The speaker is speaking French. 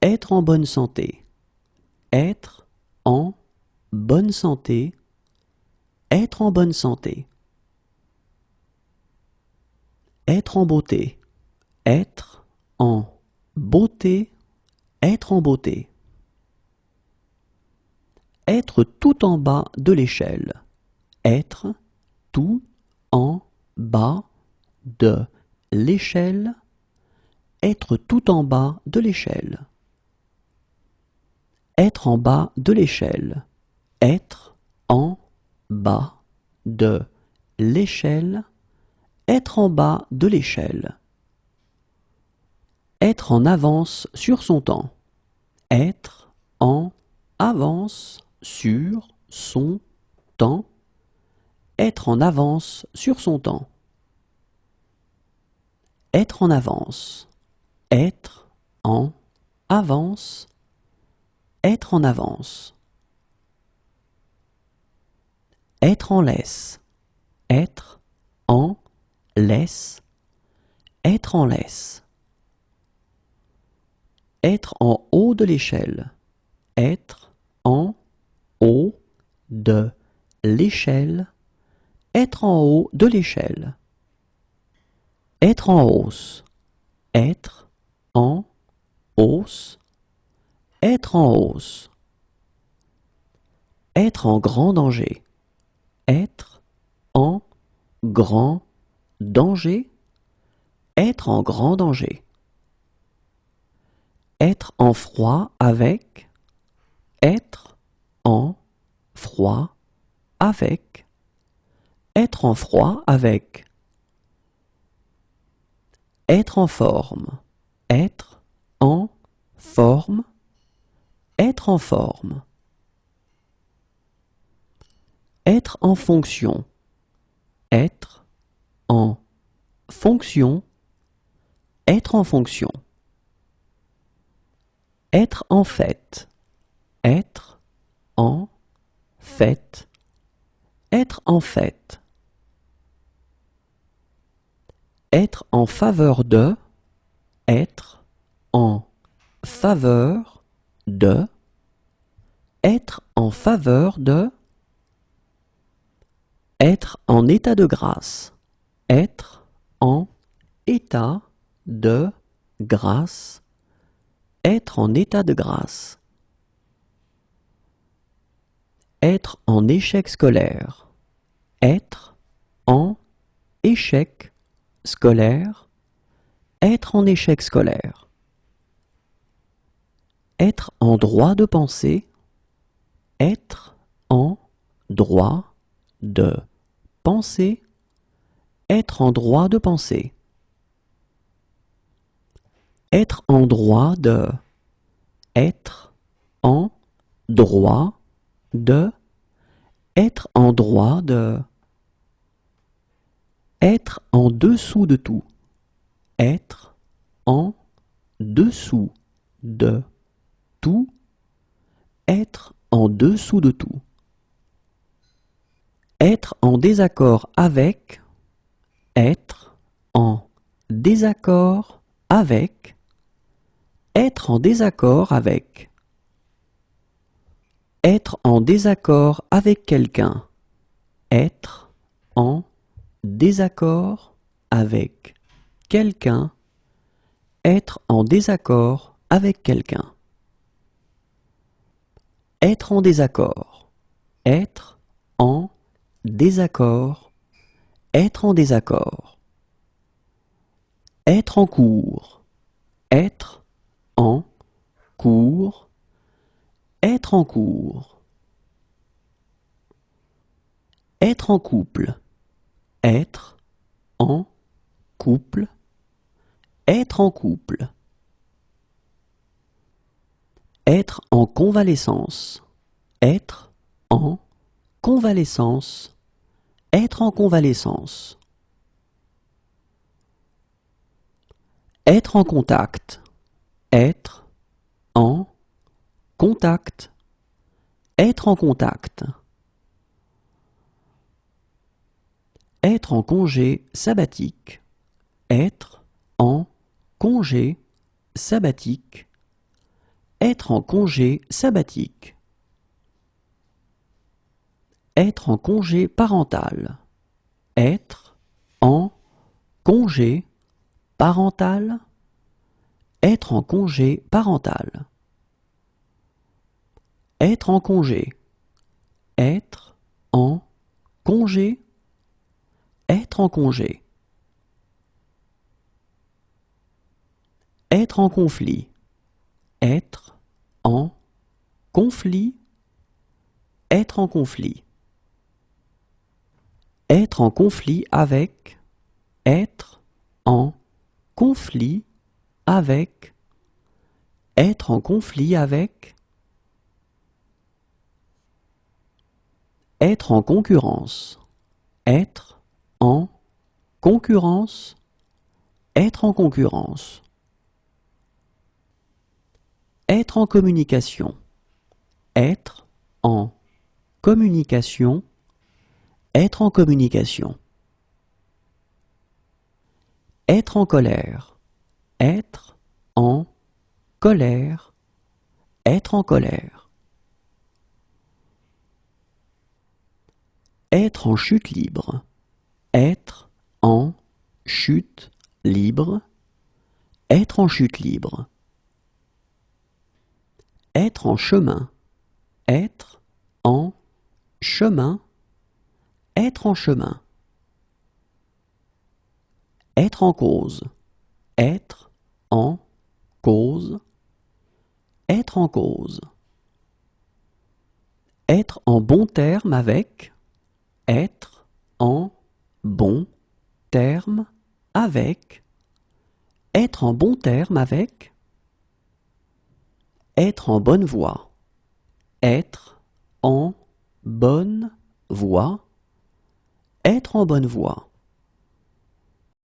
Être en bonne santé. Être en bonne santé. Être en bonne santé. Être en beauté. Être en beauté. Être en beauté. Être tout en bas de l'échelle. Être tout en bas de l'échelle. Être tout en bas de l'échelle. Être en bas de l'échelle. Être en bas de l'échelle. Être en bas de l'échelle. Être en avance sur son temps. Être en avance sur son temps. Être en avance sur son temps. Être en avance. Être en avance. Être en avance. Être en laisse. Être en laisse. Être en laisse. Être en haut de l'échelle. Être en haut de l'échelle. Être en haut de l'échelle. Être en hausse. Être en hausse. Être en hausse. Être en grand danger. Être en grand danger. Être en grand danger. Être en froid avec. Être en froid avec. Être en froid avec. Être en forme. Être en forme. Être en forme. Être en fonction. Être en fonction. Être en fonction. Être en fête. Être en fête. Être en fête. Être en faveur de. Être en faveur de. Être en faveur de. Être en état de grâce. Être en état de grâce. Être en état de grâce. Être en échec scolaire. Être en échec scolaire. Être en échec scolaire. Être en droit de penser. Être en droit de penser. Être en droit de penser. Être en droit de. Être en droit de. Être en droit de. Être en dessous de tout. Être en dessous de tout. Être en dessous de tout. Être en désaccord avec. Être en désaccord avec. Être en désaccord avec. Être en désaccord avec quelqu'un. Être en désaccord avec quelqu'un. Être en désaccord avec quelqu'un. Être en désaccord. Être en désaccord. Être en désaccord. Être en cours. Être en cours. Être en cours. Être en couple. Être en couple. Être en couple. Être en convalescence. Être en convalescence. Être en convalescence. Être en contact. Être en contact. Être en contact. Être en congé sabbatique. Être en congé sabbatique. Être en congé sabbatique. Être en congé parental. Être en congé parental. Être en congé parental. Être en congé. Être en congé. Être en congé. Être en conflit. Être en conflit. Être en conflit. Être en conflit avec. Être en conflit avec. Être en conflit avec. Être en concurrence. Être en concurrence. Être en concurrence. Être en communication. Être en communication. Être en communication. Être en colère. Être en colère. Être en colère. Être en chute libre. Être en chute libre. Être en chute libre. Être en chemin. Être en chemin. Être en chemin. Être en cause. Être en cause. Être en cause. Être en bon terme avec. Être en bon terme avec. Être en bon terme avec. Être en bonne voie. Être en bonne voie. Être en bonne voie.